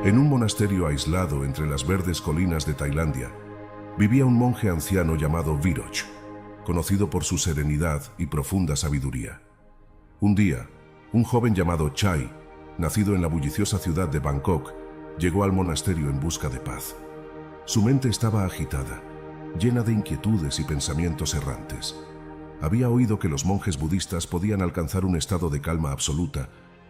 En un monasterio aislado entre las verdes colinas de Tailandia, vivía un monje anciano llamado Viroch, conocido por su serenidad y profunda sabiduría. Un día, un joven llamado Chai, nacido en la bulliciosa ciudad de Bangkok, llegó al monasterio en busca de paz. Su mente estaba agitada, llena de inquietudes y pensamientos errantes. Había oído que los monjes budistas podían alcanzar un estado de calma absoluta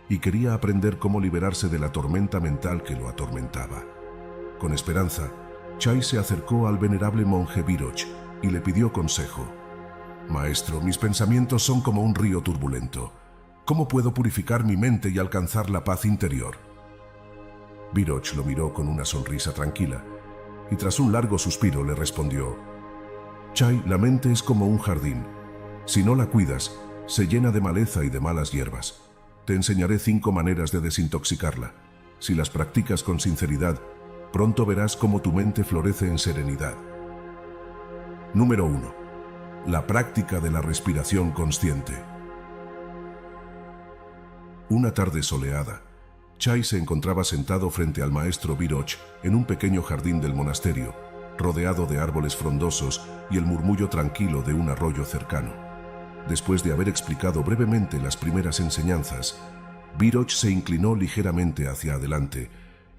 y quería aprender cómo liberarse de la tormenta mental que lo atormentaba. Con esperanza, Chai se acercó al venerable monje Viroch y le pidió consejo. «Maestro, mis pensamientos son como un río turbulento. ¿Cómo puedo purificar mi mente y alcanzar la paz interior?» Viroch lo miró con una sonrisa tranquila y tras un largo suspiro le respondió: «Chai, la mente es como un jardín. Si no la cuidas, se llena de maleza y de malas hierbas. Te enseñaré 5 maneras de desintoxicarla. Si las practicas con sinceridad, pronto verás cómo tu mente florece en serenidad». Número 1. La práctica de la respiración consciente. Una tarde soleada, Chai se encontraba sentado frente al maestro Viroch en un pequeño jardín del monasterio, rodeado de árboles frondosos y el murmullo tranquilo de un arroyo cercano. Después de haber explicado brevemente las primeras enseñanzas, Viroch se inclinó ligeramente hacia adelante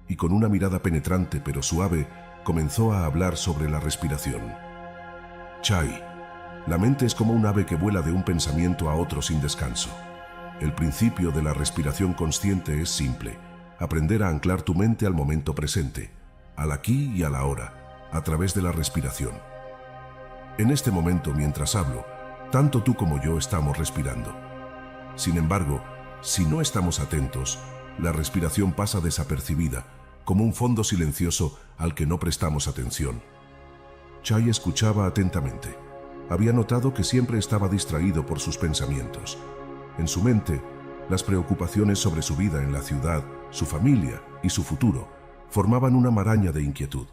y con una mirada penetrante pero suave comenzó a hablar sobre la respiración. Chai, la mente es como un ave que vuela de un pensamiento a otro sin descanso. El principio de la respiración consciente es simple: aprender a anclar tu mente al momento presente, al aquí y a la ahora, a través de la respiración. En este momento, mientras hablo, tanto tú como yo estamos respirando. Sin embargo, si no estamos atentos, la respiración pasa desapercibida, como un fondo silencioso al que no prestamos atención. Chai escuchaba atentamente. Había notado que siempre estaba distraído por sus pensamientos. En su mente, las preocupaciones sobre su vida en la ciudad, su familia y su futuro formaban una maraña de inquietud.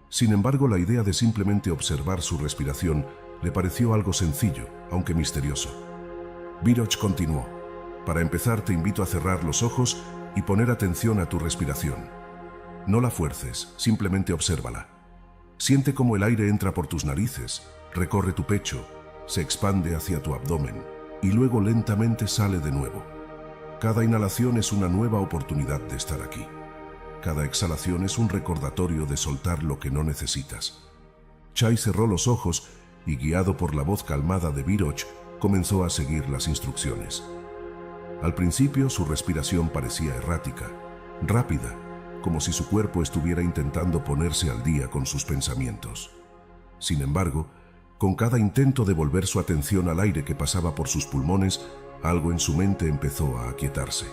Sin embargo, la idea de simplemente observar su respiración le pareció algo sencillo, aunque misterioso. Viroch continuó: «Para empezar, te invito a cerrar los ojos y poner atención a tu respiración. No la fuerces, simplemente obsérvala. Siente cómo el aire entra por tus narices, recorre tu pecho, se expande hacia tu abdomen y luego lentamente sale de nuevo. Cada inhalación es una nueva oportunidad de estar aquí. Cada exhalación es un recordatorio de soltar lo que no necesitas». Chai cerró los ojos y, guiado por la voz calmada de Viroch, comenzó a seguir las instrucciones. Al principio, su respiración parecía errática, rápida, como si su cuerpo estuviera intentando ponerse al día con sus pensamientos. Sin embargo, con cada intento de volver su atención al aire que pasaba por sus pulmones, algo en su mente empezó a aquietarse.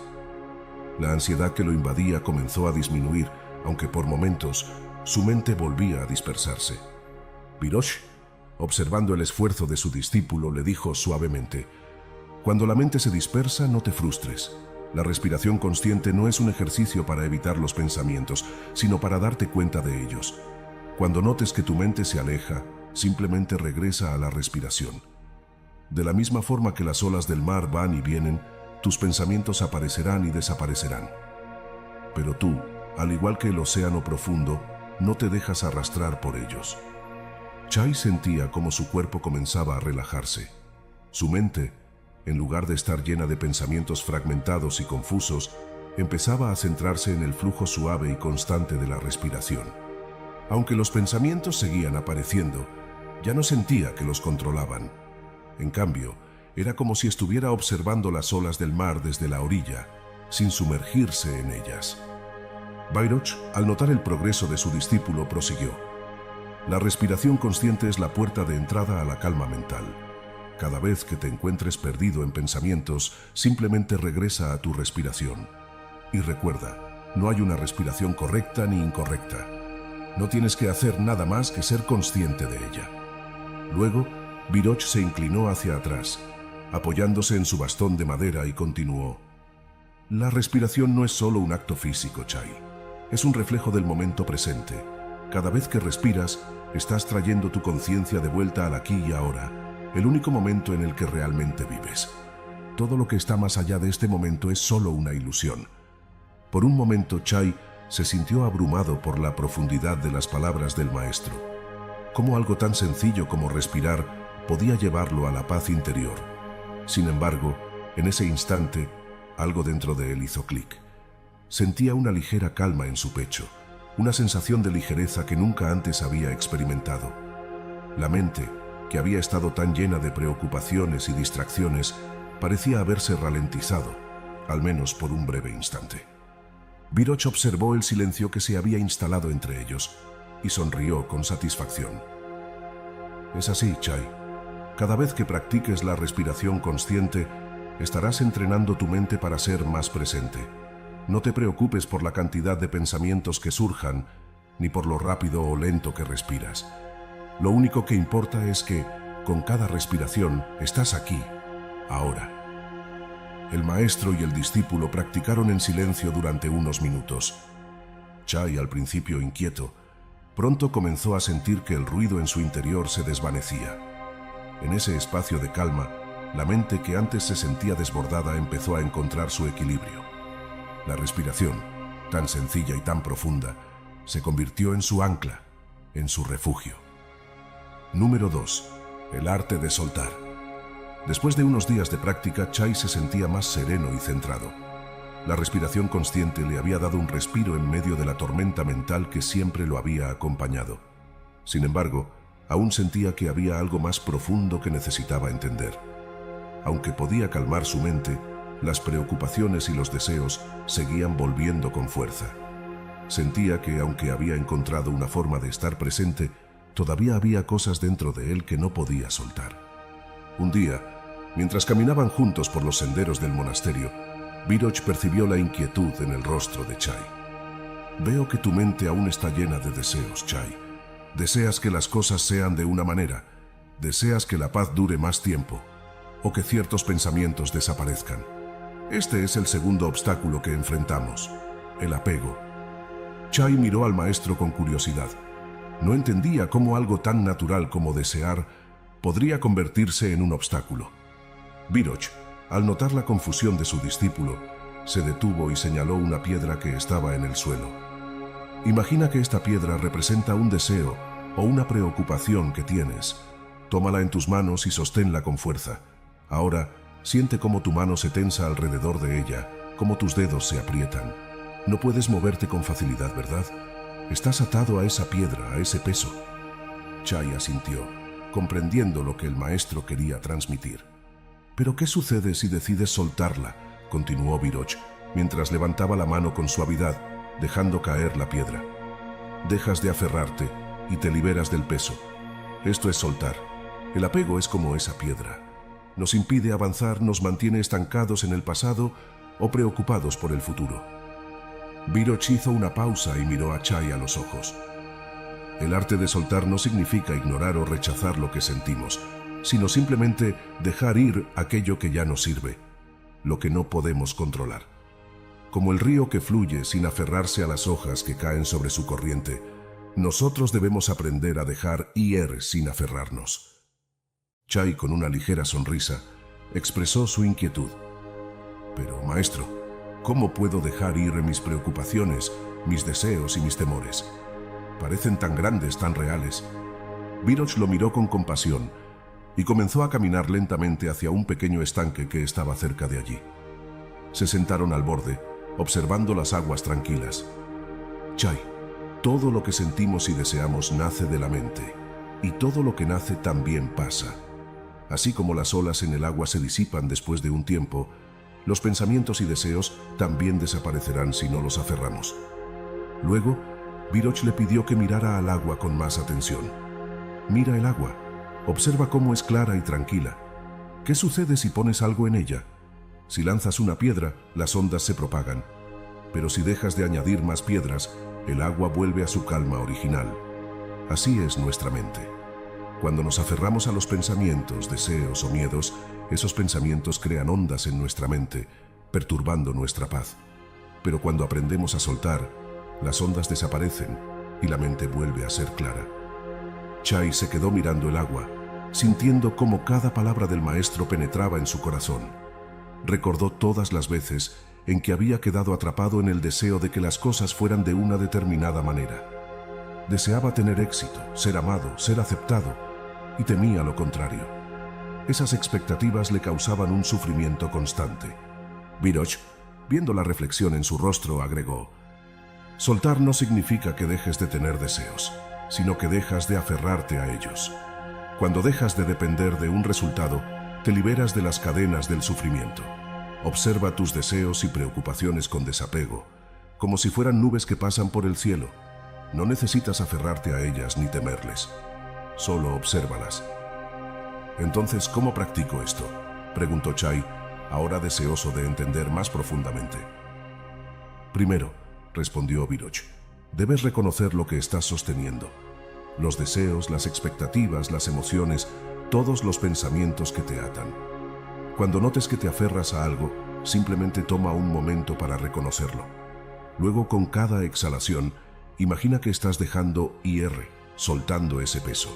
La ansiedad que lo invadía comenzó a disminuir, aunque por momentos su mente volvía a dispersarse. Viroch, observando el esfuerzo de su discípulo, le dijo suavemente: «Cuando la mente se dispersa, no te frustres. La respiración consciente no es un ejercicio para evitar los pensamientos, sino para darte cuenta de ellos. Cuando notes que tu mente se aleja, simplemente regresa a la respiración. De la misma forma que las olas del mar van y vienen, tus pensamientos aparecerán y desaparecerán. Pero tú, al igual que el océano profundo, no te dejas arrastrar por ellos». Chai sentía cómo su cuerpo comenzaba a relajarse. Su mente, en lugar de estar llena de pensamientos fragmentados y confusos, empezaba a centrarse en el flujo suave y constante de la respiración. Aunque los pensamientos seguían apareciendo, ya no sentía que los controlaban. En cambio, era como si estuviera observando las olas del mar desde la orilla, sin sumergirse en ellas. Viroch, al notar el progreso de su discípulo, prosiguió: «La respiración consciente es la puerta de entrada a la calma mental. Cada vez que te encuentres perdido en pensamientos, simplemente regresa a tu respiración. Y recuerda, no hay una respiración correcta ni incorrecta. No tienes que hacer nada más que ser consciente de ella». Luego, Viroch se inclinó hacia atrás, apoyándose en su bastón de madera, y continuó: «La respiración no es solo un acto físico, Chai. Es un reflejo del momento presente. Cada vez que respiras, estás trayendo tu conciencia de vuelta al aquí y ahora, el único momento en el que realmente vives. Todo lo que está más allá de este momento es solo una ilusión». Por un momento, Chai se sintió abrumado por la profundidad de las palabras del maestro. Cómo algo tan sencillo como respirar podía llevarlo a la paz interior. Sin embargo, en ese instante, algo dentro de él hizo clic. Sentía una ligera calma en su pecho, una sensación de ligereza que nunca antes había experimentado. La mente, que había estado tan llena de preocupaciones y distracciones, parecía haberse ralentizado, al menos por un breve instante. Viroch observó el silencio que se había instalado entre ellos y sonrió con satisfacción. Es así, Chai. Cada vez que practiques la respiración consciente, estarás entrenando tu mente para ser más presente. No te preocupes por la cantidad de pensamientos que surjan, ni por lo rápido o lento que respiras. Lo único que importa es que, con cada respiración, estás aquí, ahora. El maestro y el discípulo practicaron en silencio durante unos minutos. Chai, al principio inquieto, pronto comenzó a sentir que el ruido en su interior se desvanecía. En ese espacio de calma, la mente que antes se sentía desbordada empezó a encontrar su equilibrio. La respiración, tan sencilla y tan profunda, se convirtió en su ancla, en su refugio. Número 2. El arte de soltar. Después de unos días de práctica, Chai se sentía más sereno y centrado. La respiración consciente le había dado un respiro en medio de la tormenta mental que siempre lo había acompañado. Sin embargo, aún sentía que había algo más profundo que necesitaba entender. Aunque podía calmar su mente, las preocupaciones y los deseos seguían volviendo con fuerza. Sentía que, aunque había encontrado una forma de estar presente, todavía había cosas dentro de él que no podía soltar. Un día, mientras caminaban juntos por los senderos del monasterio, Viroch percibió la inquietud en el rostro de Chai. Veo que tu mente aún está llena de deseos, Chai. Deseas que las cosas sean de una manera, deseas que la paz dure más tiempo, o que ciertos pensamientos desaparezcan. Este es el segundo obstáculo que enfrentamos, el apego. Chai miró al maestro con curiosidad. No entendía cómo algo tan natural como desear podría convertirse en un obstáculo. Viroch, al notar la confusión de su discípulo, se detuvo y señaló una piedra que estaba en el suelo. Imagina que esta piedra representa un deseo o una preocupación que tienes. Tómala en tus manos y sosténla con fuerza. Ahora, siente cómo tu mano se tensa alrededor de ella, cómo tus dedos se aprietan. No puedes moverte con facilidad, ¿verdad? Estás atado a esa piedra, a ese peso. Chai asintió, comprendiendo lo que el maestro quería transmitir. ¿Pero qué sucede si decides soltarla?, continuó Viroch, mientras levantaba la mano con suavidad, dejando caer la piedra. Dejas de aferrarte y te liberas del peso. Esto es soltar. El apego es como esa piedra. Nos impide avanzar, nos mantiene estancados en el pasado o preocupados por el futuro. Viroch hizo una pausa y miró a Chai a los ojos. El arte de soltar no significa ignorar o rechazar lo que sentimos, sino simplemente dejar ir aquello que ya no sirve, lo que no podemos controlar. Como el río que fluye sin aferrarse a las hojas que caen sobre su corriente, nosotros debemos aprender a dejar ir sin aferrarnos. Chai, con una ligera sonrisa, expresó su inquietud. Pero, maestro, ¿cómo puedo dejar ir mis preocupaciones, mis deseos y mis temores? Parecen tan grandes, tan reales. Viroch lo miró con compasión y comenzó a caminar lentamente hacia un pequeño estanque que estaba cerca de allí. Se sentaron al borde, observando las aguas tranquilas. Chai, todo lo que sentimos y deseamos nace de la mente, y todo lo que nace también pasa. Así como las olas en el agua se disipan después de un tiempo, los pensamientos y deseos también desaparecerán si no los aferramos. Luego, Viroch le pidió que mirara al agua con más atención. Mira el agua. Observa cómo es clara y tranquila. ¿Qué sucede si pones algo en ella? Si lanzas una piedra, las ondas se propagan. Pero si dejas de añadir más piedras, el agua vuelve a su calma original. Así es nuestra mente. Cuando nos aferramos a los pensamientos, deseos o miedos, esos pensamientos crean ondas en nuestra mente, perturbando nuestra paz. Pero cuando aprendemos a soltar, las ondas desaparecen y la mente vuelve a ser clara. Chai se quedó mirando el agua, sintiendo cómo cada palabra del maestro penetraba en su corazón. Recordó todas las veces en que había quedado atrapado en el deseo de que las cosas fueran de una determinada manera. Deseaba tener éxito, ser amado, ser aceptado, y temía lo contrario. Esas expectativas le causaban un sufrimiento constante. Viroch, viendo la reflexión en su rostro, agregó: soltar no significa que dejes de tener deseos, sino que dejas de aferrarte a ellos. Cuando dejas de depender de un resultado, te liberas de las cadenas del sufrimiento. Observa tus deseos y preocupaciones con desapego, como si fueran nubes que pasan por el cielo. No necesitas aferrarte a ellas ni temerles. Solo obsérvalas. Entonces, ¿cómo practico esto?, preguntó Chai, ahora deseoso de entender más profundamente. Primero, respondió Viroch, debes reconocer lo que estás sosteniendo. Los deseos, las expectativas, las emociones, todos los pensamientos que te atan. Cuando notes que te aferras a algo, simplemente toma un momento para reconocerlo. Luego, con cada exhalación, imagina que estás dejando ir, soltando ese peso.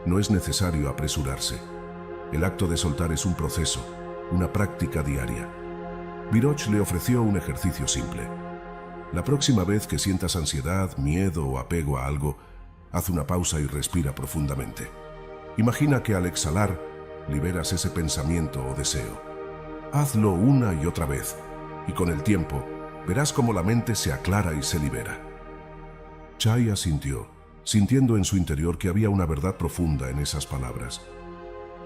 No es necesario apresurarse. El acto de soltar es un proceso, una práctica diaria. Viroch le ofreció un ejercicio simple. La próxima vez que sientas ansiedad, miedo o apego a algo, haz una pausa y respira profundamente. Imagina que al exhalar, liberas ese pensamiento o deseo. Hazlo una y otra vez, y con el tiempo, verás cómo la mente se aclara y se libera. Chai asintió, sintiendo en su interior que había una verdad profunda en esas palabras.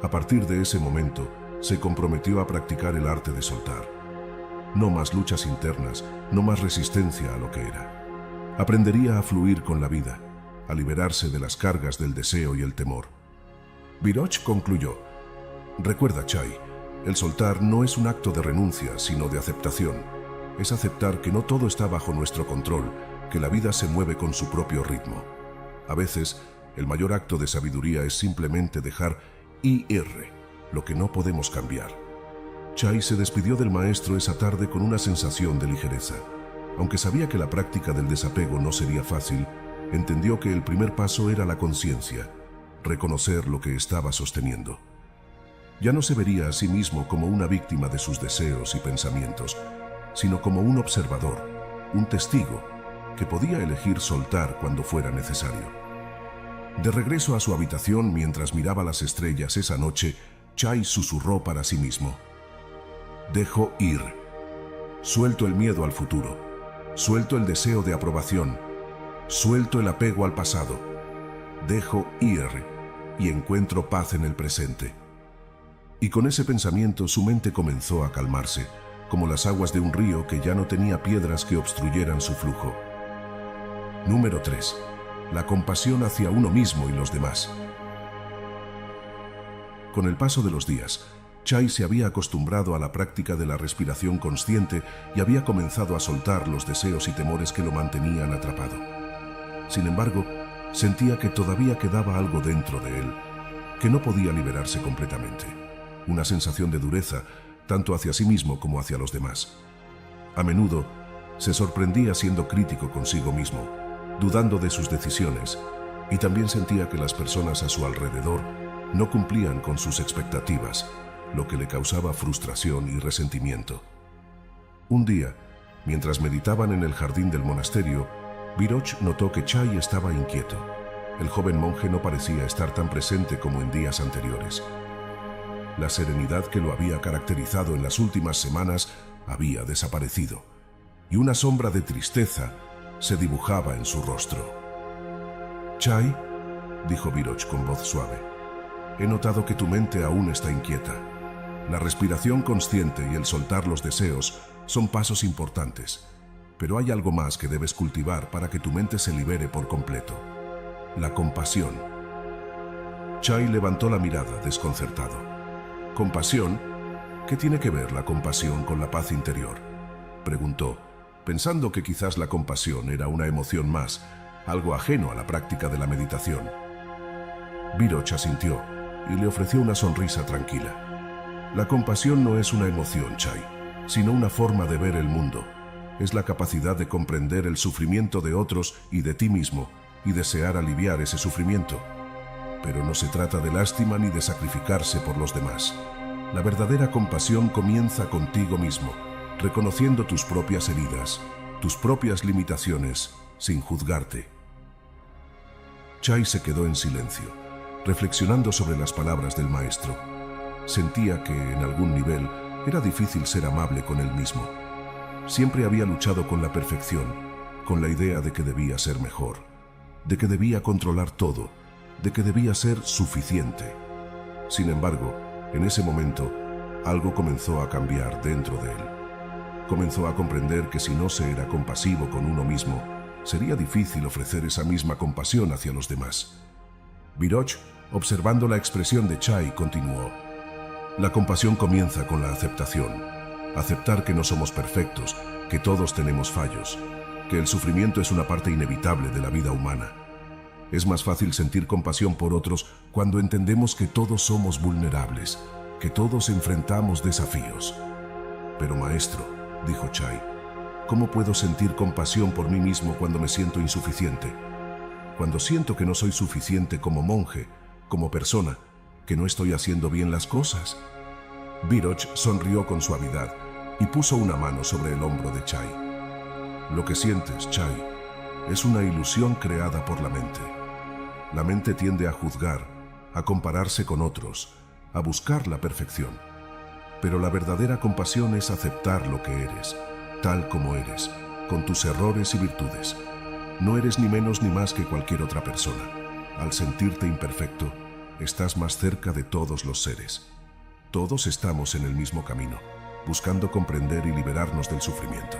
A partir de ese momento, se comprometió a practicar el arte de soltar. No más luchas internas, no más resistencia a lo que era. Aprendería a fluir con la vida, a liberarse de las cargas del deseo y el temor. Viroch concluyó: recuerda, Chai, el soltar no es un acto de renuncia, sino de aceptación. Es aceptar que no todo está bajo nuestro control, que la vida se mueve con su propio ritmo. A veces, el mayor acto de sabiduría es simplemente dejar ir lo que no podemos cambiar. Chai se despidió del maestro esa tarde con una sensación de ligereza. Aunque sabía que la práctica del desapego no sería fácil, entendió que el primer paso era la conciencia, reconocer lo que estaba sosteniendo. Ya no se vería a sí mismo como una víctima de sus deseos y pensamientos, sino como un observador, un testigo, que podía elegir soltar cuando fuera necesario. De regreso a su habitación, mientras miraba las estrellas esa noche, Chai susurró para sí mismo: dejo ir. Suelto el miedo al futuro. Suelto el deseo de aprobación. Suelto el apego al pasado. Dejo ir y encuentro paz en el presente. Y con ese pensamiento su mente comenzó a calmarse, como las aguas de un río que ya no tenía piedras que obstruyeran su flujo. Número 3. La compasión hacia uno mismo y los demás. Con el paso de los días, Chai se había acostumbrado a la práctica de la respiración consciente y había comenzado a soltar los deseos y temores que lo mantenían atrapado. Sin embargo, sentía que todavía quedaba algo dentro de él, que no podía liberarse completamente. Una sensación de dureza, tanto hacia sí mismo como hacia los demás. A menudo, se sorprendía siendo crítico consigo mismo, dudando de sus decisiones, y también sentía que las personas a su alrededor no cumplían con sus expectativas, lo que le causaba frustración y resentimiento. Un día, mientras meditaban en el jardín del monasterio, Viroch notó que Chai estaba inquieto. El joven monje no parecía estar tan presente como en días anteriores. La serenidad que lo había caracterizado en las últimas semanas había desaparecido, y una sombra de tristeza se dibujaba en su rostro. «Chai», dijo Viroch con voz suave, «he notado que tu mente aún está inquieta. La respiración consciente y el soltar los deseos son pasos importantes, pero hay algo más que debes cultivar para que tu mente se libere por completo: la compasión». Chai levantó la mirada, desconcertado. «¿Compasión? ¿Qué tiene que ver la compasión con la paz interior?», preguntó, pensando que quizás la compasión era una emoción más, algo ajeno a la práctica de la meditación. Viroch asintió y le ofreció una sonrisa tranquila. «La compasión no es una emoción, Chai, sino una forma de ver el mundo. Es la capacidad de comprender el sufrimiento de otros y de ti mismo y desear aliviar ese sufrimiento. Pero no se trata de lástima ni de sacrificarse por los demás. La verdadera compasión comienza contigo mismo, reconociendo tus propias heridas, tus propias limitaciones, sin juzgarte. Chai se quedó en silencio, reflexionando sobre las palabras del maestro. Sentía que, en algún nivel, era difícil ser amable con él mismo. Siempre había luchado con la perfección, con la idea de que debía ser mejor, de que debía controlar todo, de que debía ser suficiente. Sin embargo, en ese momento, algo comenzó a cambiar dentro de él. Comenzó a comprender que si no se era compasivo con uno mismo, sería difícil ofrecer esa misma compasión hacia los demás. Viroch, observando la expresión de Chai, continuó: la compasión comienza con la aceptación. Aceptar que no somos perfectos, que todos tenemos fallos, que el sufrimiento es una parte inevitable de la vida humana. Es más fácil sentir compasión por otros cuando entendemos que todos somos vulnerables, que todos enfrentamos desafíos. Pero maestro, dijo Chai, ¿cómo puedo sentir compasión por mí mismo cuando me siento insuficiente? Cuando siento que no soy suficiente como monje, como persona, que no estoy haciendo bien las cosas. Viroch sonrió con suavidad y puso una mano sobre el hombro de Chai. Lo que sientes, Chai, es una ilusión creada por la mente. La mente tiende a juzgar, a compararse con otros, a buscar la perfección. Pero la verdadera compasión es aceptar lo que eres, tal como eres, con tus errores y virtudes. No eres ni menos ni más que cualquier otra persona. Al sentirte imperfecto, estás más cerca de todos los seres. Todos estamos en el mismo camino, buscando comprender y liberarnos del sufrimiento.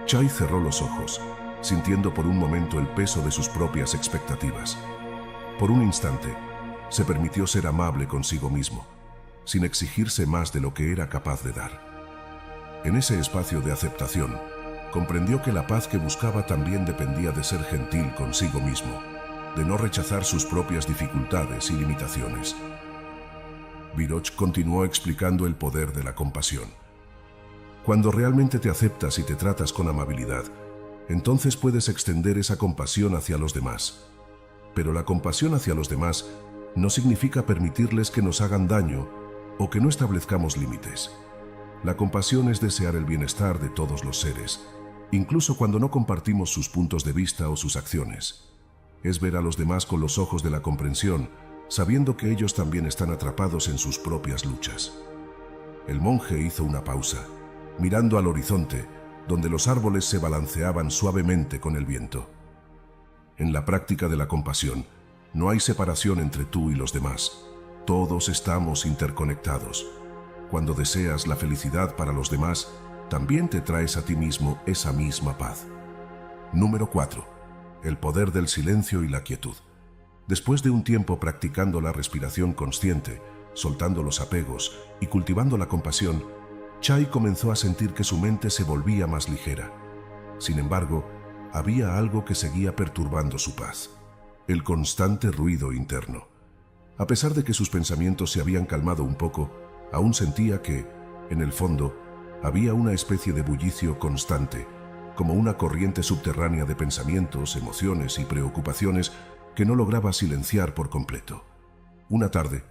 Chai cerró los ojos, sintiendo por un momento el peso de sus propias expectativas. Por un instante, se permitió ser amable consigo mismo, sin exigirse más de lo que era capaz de dar. En ese espacio de aceptación, comprendió que la paz que buscaba también dependía de ser gentil consigo mismo, de no rechazar sus propias dificultades y limitaciones. Viroch continuó explicando el poder de la compasión. Cuando realmente te aceptas y te tratas con amabilidad, entonces puedes extender esa compasión hacia los demás. Pero la compasión hacia los demás no significa permitirles que nos hagan daño o que no establezcamos límites. La compasión es desear el bienestar de todos los seres, incluso cuando no compartimos sus puntos de vista o sus acciones. Es ver a los demás con los ojos de la comprensión, sabiendo que ellos también están atrapados en sus propias luchas. El monje hizo una pausa, mirando al horizonte, donde los árboles se balanceaban suavemente con el viento. En la práctica de la compasión, no hay separación entre tú y los demás. Todos estamos interconectados. Cuando deseas la felicidad para los demás, también te traes a ti mismo esa misma paz. Número 4. El poder del silencio y la quietud. Después de un tiempo practicando la respiración consciente, soltando los apegos y cultivando la compasión, Chai comenzó a sentir que su mente se volvía más ligera. Sin embargo, había algo que seguía perturbando su paz: el constante ruido interno. A pesar de que sus pensamientos se habían calmado un poco, aún sentía que, en el fondo, había una especie de bullicio constante, como una corriente subterránea de pensamientos, emociones y preocupaciones que no lograba silenciar por completo. Una tarde,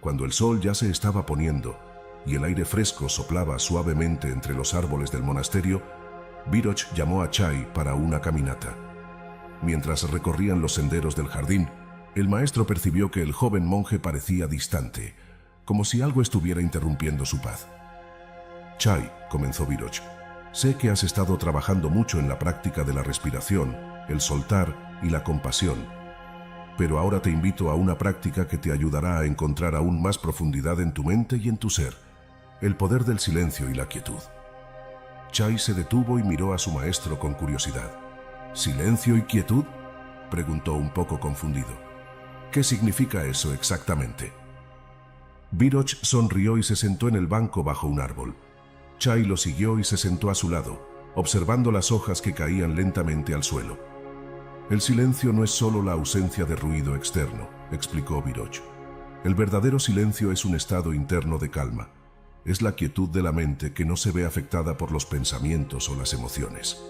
cuando el sol ya se estaba poniendo y el aire fresco soplaba suavemente entre los árboles del monasterio, Viroch llamó a Chai para una caminata. Mientras recorrían los senderos del jardín, el maestro percibió que el joven monje parecía distante, como si algo estuviera interrumpiendo su paz. Chai, comenzó Viroch, sé que has estado trabajando mucho en la práctica de la respiración, el soltar y la compasión, pero ahora te invito a una práctica que te ayudará a encontrar aún más profundidad en tu mente y en tu ser: el poder del silencio y la quietud. Chai se detuvo y miró a su maestro con curiosidad. ¿Silencio y quietud?, preguntó un poco confundido. ¿Qué significa eso exactamente? Viroch sonrió y se sentó en el banco bajo un árbol. Chai lo siguió y se sentó a su lado, observando las hojas que caían lentamente al suelo. El silencio no es solo la ausencia de ruido externo, explicó Viroch. El verdadero silencio es un estado interno de calma. Es la quietud de la mente que no se ve afectada por los pensamientos o las emociones.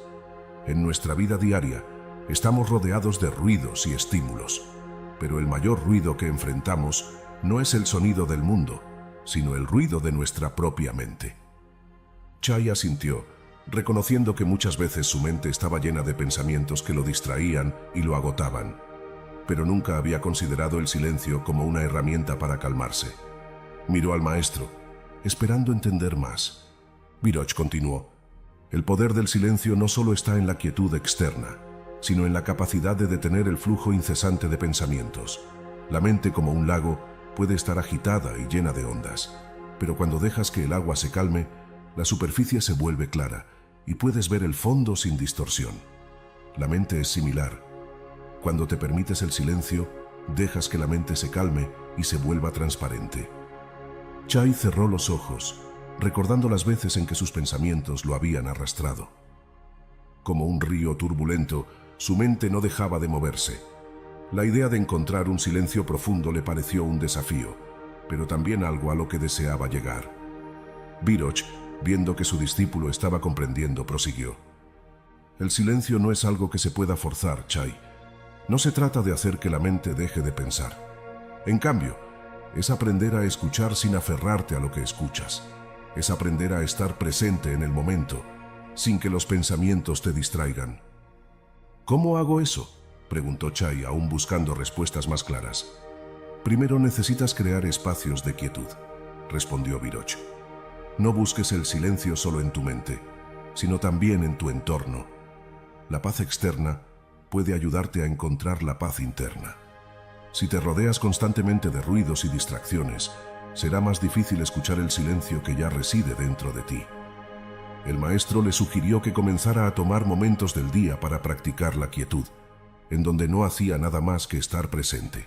En nuestra vida diaria, estamos rodeados de ruidos y estímulos, pero el mayor ruido que enfrentamos no es el sonido del mundo, sino el ruido de nuestra propia mente. Chai asintió, reconociendo que muchas veces su mente estaba llena de pensamientos que lo distraían y lo agotaban, pero nunca había considerado el silencio como una herramienta para calmarse. Miró al maestro, esperando entender más. Viroch continuó: el poder del silencio no solo está en la quietud externa, sino en la capacidad de detener el flujo incesante de pensamientos. La mente, como un lago, puede estar agitada y llena de ondas, pero cuando dejas que el agua se calme, la superficie se vuelve clara y puedes ver el fondo sin distorsión. La mente es similar. Cuando te permites el silencio, dejas que la mente se calme y se vuelva transparente. Chai cerró los ojos, recordando las veces en que sus pensamientos lo habían arrastrado. Como un río turbulento, su mente no dejaba de moverse. La idea de encontrar un silencio profundo le pareció un desafío, pero también algo a lo que deseaba llegar. Viroch, viendo que su discípulo estaba comprendiendo, prosiguió: el silencio no es algo que se pueda forzar, Chai. No se trata de hacer que la mente deje de pensar. En cambio, es aprender a escuchar sin aferrarte a lo que escuchas. Es aprender a estar presente en el momento, sin que los pensamientos te distraigan. ¿Cómo hago eso?, preguntó Chai, aún buscando respuestas más claras. Primero necesitas crear espacios de quietud, respondió Viroch. No busques el silencio solo en tu mente, sino también en tu entorno. La paz externa puede ayudarte a encontrar la paz interna. Si te rodeas constantemente de ruidos y distracciones, será más difícil escuchar el silencio que ya reside dentro de ti. El maestro le sugirió que comenzara a tomar momentos del día para practicar la quietud, en donde no hacía nada más que estar presente.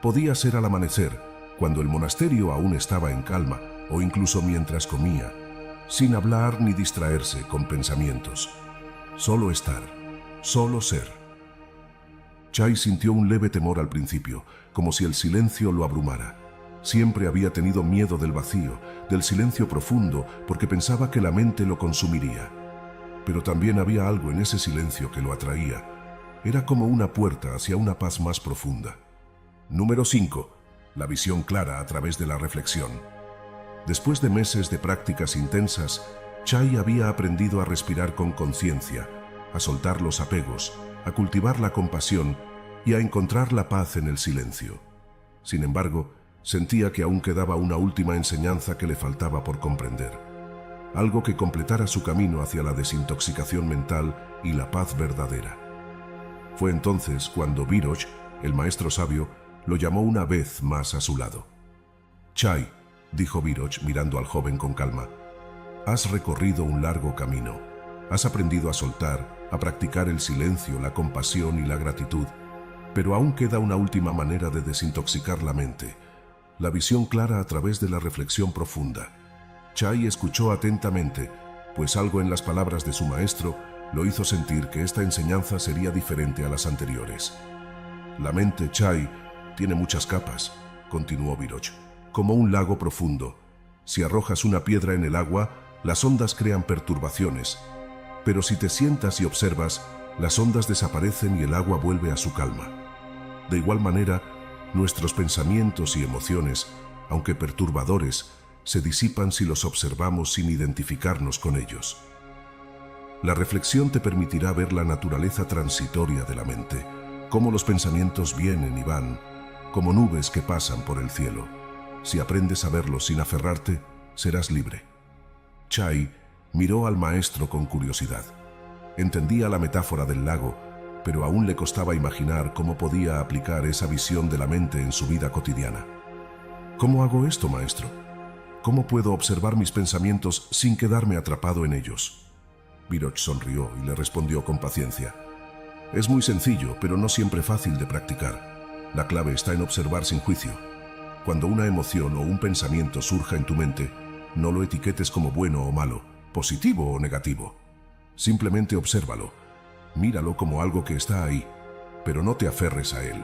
Podía ser al amanecer, cuando el monasterio aún estaba en calma, o incluso mientras comía, sin hablar ni distraerse con pensamientos. Solo estar, solo ser. Chai sintió un leve temor al principio, como si el silencio lo abrumara. Siempre había tenido miedo del vacío, del silencio profundo, porque pensaba que la mente lo consumiría. Pero también había algo en ese silencio que lo atraía. Era como una puerta hacia una paz más profunda. Número 5. La visión clara a través de la reflexión. Después de meses de prácticas intensas, Chai había aprendido a respirar con conciencia, a soltar los apegos, a cultivar la compasión y a encontrar la paz en el silencio. Sin embargo, sentía que aún quedaba una última enseñanza que le faltaba por comprender, algo que completara su camino hacia la desintoxicación mental y la paz verdadera. Fue entonces cuando Viroch, el maestro sabio, lo llamó una vez más a su lado. «Chai», dijo Viroch mirando al joven con calma, «has recorrido un largo camino. Has aprendido a soltar, a practicar el silencio, la compasión y la gratitud, pero aún queda una última manera de desintoxicar la mente, la visión clara a través de la reflexión profunda». Chai escuchó atentamente, pues algo en las palabras de su maestro lo hizo sentir que esta enseñanza sería diferente a las anteriores. «La mente, Chai, tiene muchas capas», continuó Viroch, «como un lago profundo. Si arrojas una piedra en el agua, las ondas crean perturbaciones, pero si te sientas y observas, las ondas desaparecen y el agua vuelve a su calma. De igual manera, nuestros pensamientos y emociones, aunque perturbadores, se disipan si los observamos sin identificarnos con ellos. La reflexión te permitirá ver la naturaleza transitoria de la mente, cómo los pensamientos vienen y van, como nubes que pasan por el cielo. Si aprendes a verlos sin aferrarte, serás libre». Chai miró al maestro con curiosidad. Entendía la metáfora del lago, pero aún le costaba imaginar cómo podía aplicar esa visión de la mente en su vida cotidiana. «¿Cómo hago esto, maestro? ¿Cómo puedo observar mis pensamientos sin quedarme atrapado en ellos?». Viroch sonrió y le respondió con paciencia: «Es muy sencillo, pero no siempre fácil de practicar. La clave está en observar sin juicio. Cuando una emoción o un pensamiento surja en tu mente, no lo etiquetes como bueno o malo, positivo o negativo. Simplemente obsérvalo, míralo como algo que está ahí, pero no te aferres a él.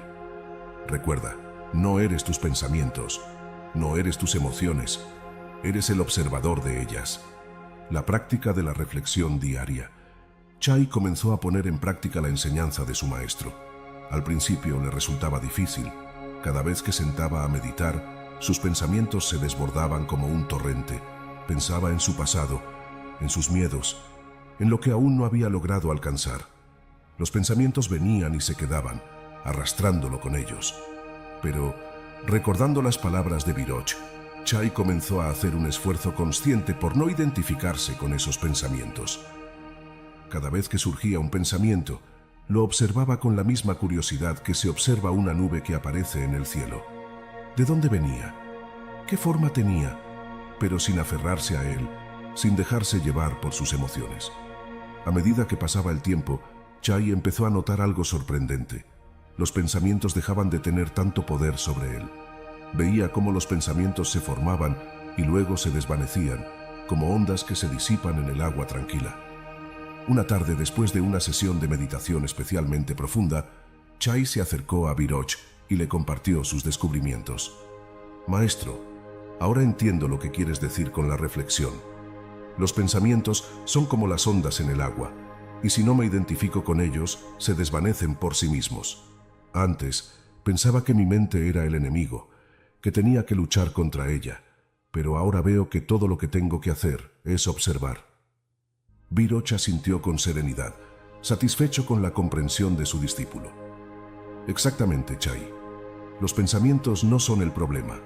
Recuerda, no eres tus pensamientos, no eres tus emociones, eres el observador de ellas». La práctica de la reflexión diaria. Chai comenzó a poner en práctica la enseñanza de su maestro. Al principio le resultaba difícil. Cada vez que sentaba a meditar, sus pensamientos se desbordaban como un torrente. Pensaba en su pasado, en sus miedos, en lo que aún no había logrado alcanzar. Los pensamientos venían y se quedaban, arrastrándolo con ellos. Pero, recordando las palabras de Viroch, Chai comenzó a hacer un esfuerzo consciente por no identificarse con esos pensamientos. Cada vez que surgía un pensamiento, lo observaba con la misma curiosidad que se observa una nube que aparece en el cielo. ¿De dónde venía? ¿Qué forma tenía? Pero sin aferrarse a él, sin dejarse llevar por sus emociones. A medida que pasaba el tiempo, Chai empezó a notar algo sorprendente. Los pensamientos dejaban de tener tanto poder sobre él. Veía cómo los pensamientos se formaban y luego se desvanecían, como ondas que se disipan en el agua tranquila. Una tarde, después de una sesión de meditación especialmente profunda, Chai se acercó a Viroch y le compartió sus descubrimientos. «Maestro, ahora entiendo lo que quieres decir con la reflexión. Los pensamientos son como las ondas en el agua, y si no me identifico con ellos, se desvanecen por sí mismos. Antes, pensaba que mi mente era el enemigo, que tenía que luchar contra ella, pero ahora veo que todo lo que tengo que hacer es observar». Viroch asintió con serenidad, satisfecho con la comprensión de su discípulo. «Exactamente, Chai. Los pensamientos no son el problema.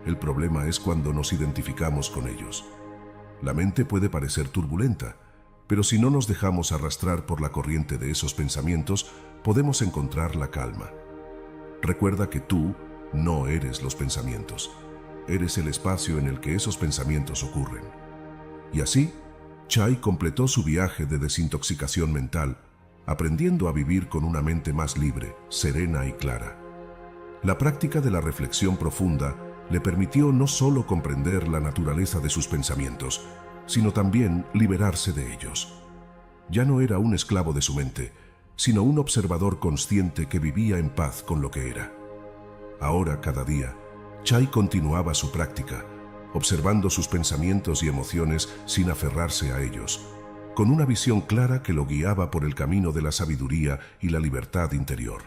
El problema es cuando nos identificamos con ellos. La mente puede parecer turbulenta, pero si no nos dejamos arrastrar por la corriente de esos pensamientos, podemos encontrar la calma. Recuerda que tú no eres los pensamientos. Eres el espacio en el que esos pensamientos ocurren». Y así, Chai completó su viaje de desintoxicación mental, aprendiendo a vivir con una mente más libre, serena y clara. La práctica de la reflexión profunda le permitió no solo comprender la naturaleza de sus pensamientos, sino también liberarse de ellos. Ya no era un esclavo de su mente, sino un observador consciente que vivía en paz con lo que era. Ahora, cada día, Chai continuaba su práctica, observando sus pensamientos y emociones sin aferrarse a ellos, con una visión clara que lo guiaba por el camino de la sabiduría y la libertad interior.